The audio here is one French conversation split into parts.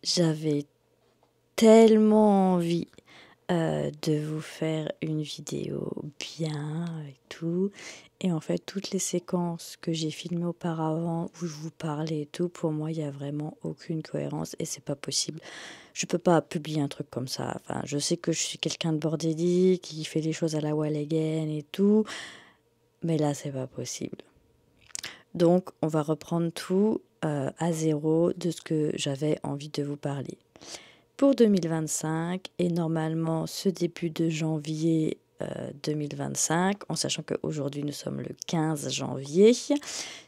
J'avais tellement envie de vous faire une vidéo bien et tout. Et en fait, toutes les séquences que j'ai filmées auparavant où je vous parlais et tout, pour moi, il y a vraiment aucune cohérence et c'est pas possible. Je peux pas publier un truc comme ça. Enfin, je sais que je suis quelqu'un de bordélique, qui fait les choses à la wall again et tout, mais là, c'est pas possible. Donc, on va reprendre tout à zéro de ce que j'avais envie de vous parler. Pour 2025 et normalement ce début de janvier 2025, en sachant qu'aujourd'hui nous sommes le 15 janvier,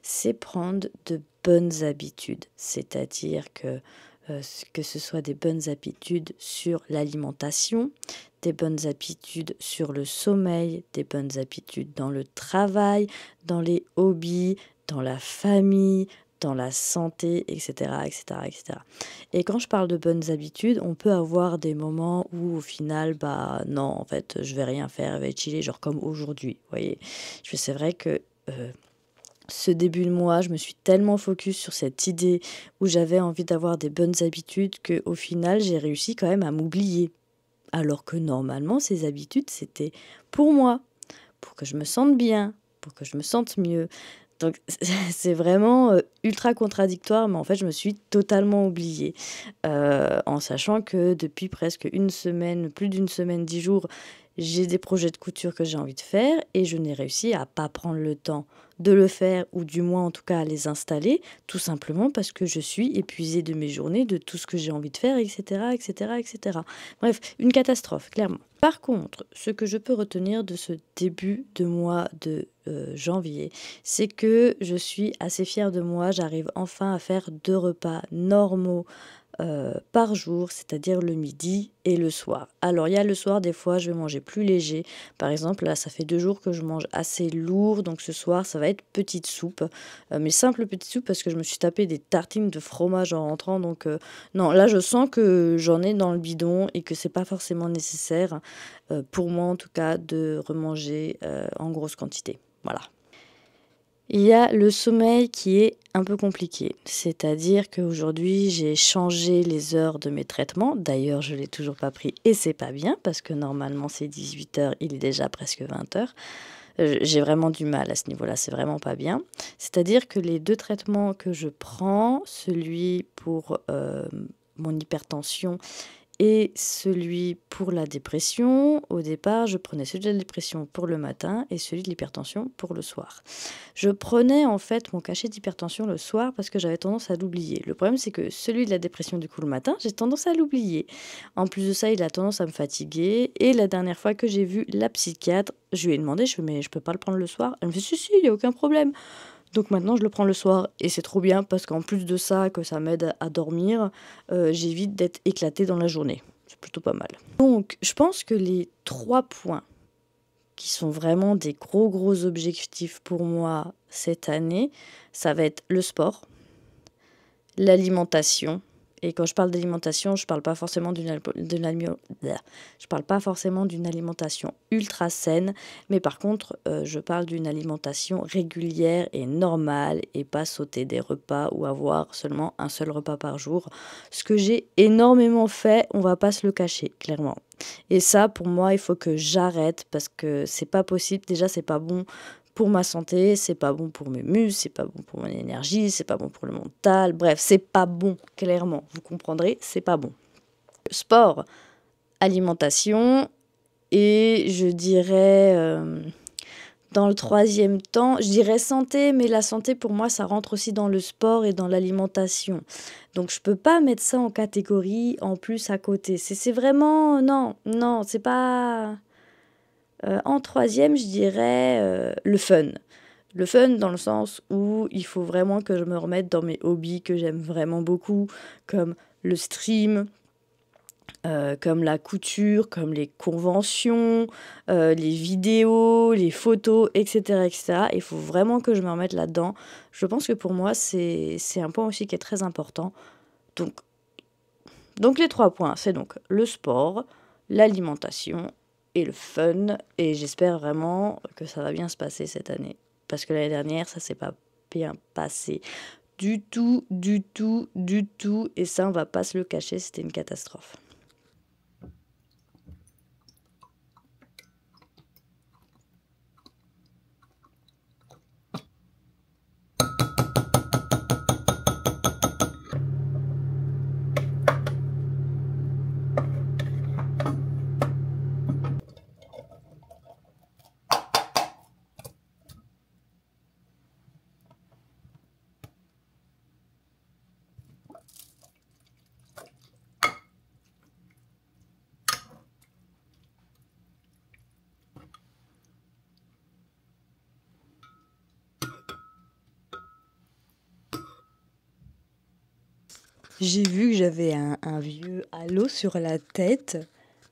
c'est prendre de bonnes habitudes. C'est-à-dire que ce soit des bonnes habitudes sur l'alimentation, des bonnes habitudes sur le sommeil, des bonnes habitudes dans le travail, dans les hobbies, dans la famille, dans la santé, etc., etc., etc. Et quand je parle de bonnes habitudes, on peut avoir des moments où au final, bah non, en fait, je vais rien faire, je vais chiller, genre comme aujourd'hui, vous voyez. C'est vrai que ce début de mois, je me suis tellement focus sur cette idée où j'avais envie d'avoir des bonnes habitudes qu'au final, j'ai réussi quand même à m'oublier. Alors que normalement, ces habitudes, c'était pour moi, pour que je me sente bien, pour que je me sente mieux. Donc c'est vraiment ultra contradictoire, mais en fait, je me suis totalement oubliée. En sachant que depuis presque une semaine, plus d'une semaine, 10 jours, j'ai des projets de couture que j'ai envie de faire et je n'ai réussi à pas prendre le temps de le faire ou du moins en tout cas à les installer, tout simplement parce que je suis épuisée de mes journées, de tout ce que j'ai envie de faire, etc., etc., etc. Bref, une catastrophe, clairement. Par contre, ce que je peux retenir de ce début de mois de janvier, c'est que je suis assez fière de moi. J'arrive enfin à faire 2 repas normaux par jour, c'est-à-dire le midi et le soir. Alors, il y a le soir, des fois, je vais manger plus léger. Par exemple, là, ça fait 2 jours que je mange assez lourd, donc ce soir, ça va être petite soupe. Mais simple petite soupe parce que je me suis tapé des tartines de fromage en rentrant. Donc, non, là, je sens que j'en ai dans le bidon et que c'est pas forcément nécessaire, pour moi en tout cas, de remanger en grosse quantité. Voilà. Il y a le sommeil qui est un peu compliqué, c'est-à-dire qu'aujourd'hui j'ai changé les heures de mes traitements. D'ailleurs, je l'ai toujours pas pris et c'est pas bien parce que normalement c'est 18 h, il est déjà presque 20 h. J'ai vraiment du mal à ce niveau-là, c'est vraiment pas bien. C'est-à-dire que les 2 traitements que je prends, celui pour mon hypertension et celui pour la dépression, au départ, je prenais celui de la dépression pour le matin et celui de l'hypertension pour le soir. Je prenais en fait mon cachet d'hypertension le soir parce que j'avais tendance à l'oublier. Le problème, c'est que celui de la dépression, du coup, le matin, j'ai tendance à l'oublier. En plus de ça, il a tendance à me fatiguer. Et la dernière fois que j'ai vu la psychiatre, je lui ai demandé, je fais, mais je peux pas le prendre le soir? Elle me fait, si, il n'y a aucun problème. Donc maintenant, je le prends le soir et c'est trop bien parce qu'en plus de ça, que ça m'aide à dormir, j'évite d'être éclatée dans la journée. C'est plutôt pas mal. Donc, je pense que les 3 points qui sont vraiment des gros objectifs pour moi cette année, ça va être le sport, l'alimentation. Et quand je parle d'alimentation, je parle pas forcément je parle pas forcément d'une alimentation ultra saine, mais par contre, je parle d'une alimentation régulière et normale et pas sauter des repas ou avoir seulement un seul repas par jour. Ce que j'ai énormément fait, on va pas se le cacher, clairement. Et ça, pour moi, il faut que j'arrête parce que c'est pas possible. Déjà, c'est pas bon pour ma santé, c'est pas bon pour mes muscles, c'est pas bon pour mon énergie, c'est pas bon pour le mental. Bref, c'est pas bon, clairement. Vous comprendrez, c'est pas bon. Sport, alimentation et je dirais dans le troisième temps, je dirais santé, mais la santé pour moi ça rentre aussi dans le sport et dans l'alimentation. Donc je peux pas mettre ça en catégorie en plus à côté. C'est vraiment non, c'est pas en troisième, je dirais le fun. Le fun dans le sens où il faut vraiment que je me remette dans mes hobbies que j'aime vraiment beaucoup, comme le stream, comme la couture, comme les conventions, les vidéos, les photos, etc., etc. Il faut vraiment que je me remette là-dedans. Je pense que pour moi, c'est un point aussi qui est très important. Donc les 3 points, c'est donc le sport, l'alimentation et le fun. Et j'espère vraiment que ça va bien se passer cette année. Parce que l'année dernière, ça s'est pas bien passé. du tout, du tout, du tout. Et ça, on va pas se le cacher, c'était une catastrophe. J'ai vu que j'avais un vieux halo sur la tête.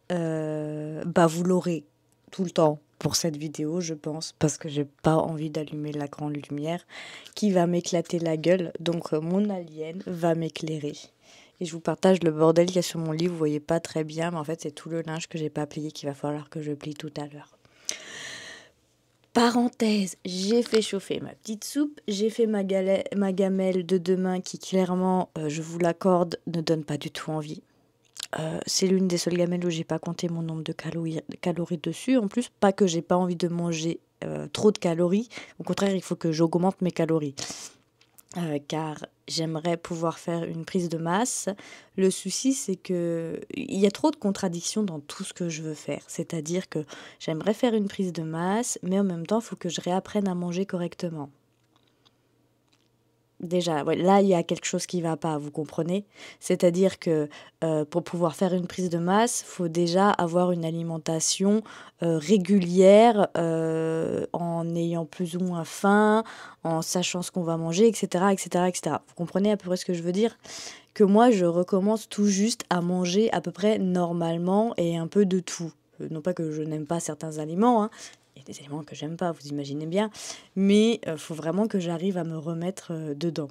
Bah vous l'aurez tout le temps pour cette vidéo, je pense, parce que j'ai pas envie d'allumer la grande lumière qui va m'éclater la gueule. Donc mon alien va m'éclairer. Et je vous partage le bordel qu'il y a sur mon lit. Vous voyez pas très bien, mais en fait c'est tout le linge que j'ai pas plié qu'il va falloir que je plie tout à l'heure. Parenthèse, j'ai fait chauffer ma petite soupe, j'ai fait ma gamelle de demain qui clairement, je vous l'accorde, ne donne pas du tout envie. C'est l'une des seules gamelles où j'ai pas compté mon nombre de calories dessus. En plus, pas que j'ai pas envie de manger trop de calories. Au contraire, il faut que j'augmente mes calories. Car j'aimerais pouvoir faire une prise de masse. Le souci, c'est que il y a trop de contradictions dans tout ce que je veux faire. C'est-à-dire que j'aimerais faire une prise de masse, mais en même temps, il faut que je réapprenne à manger correctement. Déjà, ouais, là, il y a quelque chose qui ne va pas, vous comprenez? C'est-à-dire que pour pouvoir faire une prise de masse, il faut déjà avoir une alimentation régulière, en ayant plus ou moins faim, en sachant ce qu'on va manger, etc., etc., etc. Vous comprenez à peu près ce que je veux dire? Que moi, je recommence tout juste à manger à peu près normalement et un peu de tout. Non pas que je n'aime pas certains aliments, hein. Il y a des aliments que j'aime pas, vous imaginez bien, mais faut vraiment que j'arrive à me remettre dedans.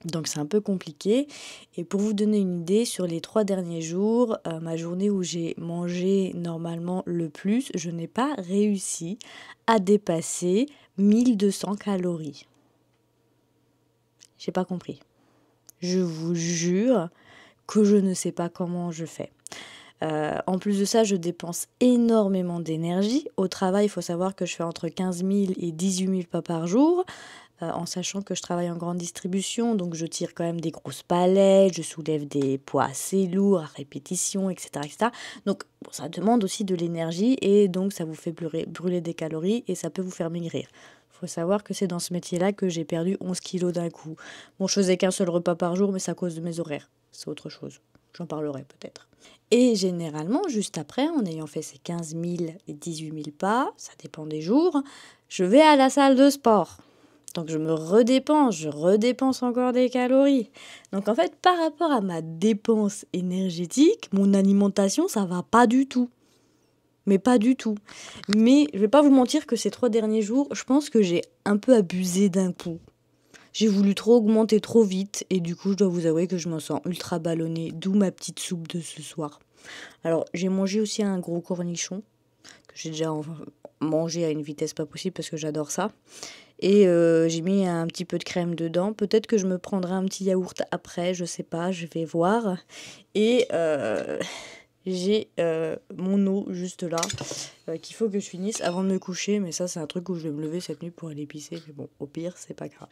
Donc c'est un peu compliqué. Et pour vous donner une idée, sur les 3 derniers jours, ma journée où j'ai mangé normalement le plus, je n'ai pas réussi à dépasser 1200 calories. J'ai pas compris. Je vous jure que je ne sais pas comment je fais. En plus de ça, je dépense énormément d'énergie. Au travail, il faut savoir que je fais entre 15 000 et 18 000 pas par jour, en sachant que je travaille en grande distribution, donc je tire quand même des grosses palettes, je soulève des poids assez lourds à répétition, etc. etc. Donc bon, ça demande aussi de l'énergie et donc ça vous fait brûler des calories et ça peut vous faire maigrir. Il faut savoir que c'est dans ce métier-là que j'ai perdu 11 kilos d'un coup. Bon, je faisais qu'un seul repas par jour, mais c'est à cause de mes horaires. C'est autre chose. J'en parlerai peut-être. Et généralement, juste après, en ayant fait ces 15 000 et 18 000 pas, ça dépend des jours, je vais à la salle de sport. Donc je me redépense, je redense encore des calories. Donc en fait, par rapport à ma dépense énergétique, mon alimentation, ça va pas du tout. Mais pas du tout. Mais je vais pas vous mentir que ces 3 derniers jours, je pense que j'ai un peu abusé d'un coup. J'ai voulu trop augmenter trop vite et du coup, je dois vous avouer que je me sens ultra ballonnée, d'où ma petite soupe de ce soir. Alors, j'ai mangé aussi un gros cornichon que j'ai déjà mangé à une vitesse pas possible parce que j'adore ça. Et j'ai mis un petit peu de crème dedans. Peut-être que je me prendrai un petit yaourt après, je sais pas, je vais voir. Et j'ai mon eau juste là qu'il faut que je finisse avant de me coucher. Mais ça, c'est un truc où je vais me lever cette nuit pour aller pisser. Mais bon, au pire, c'est pas grave.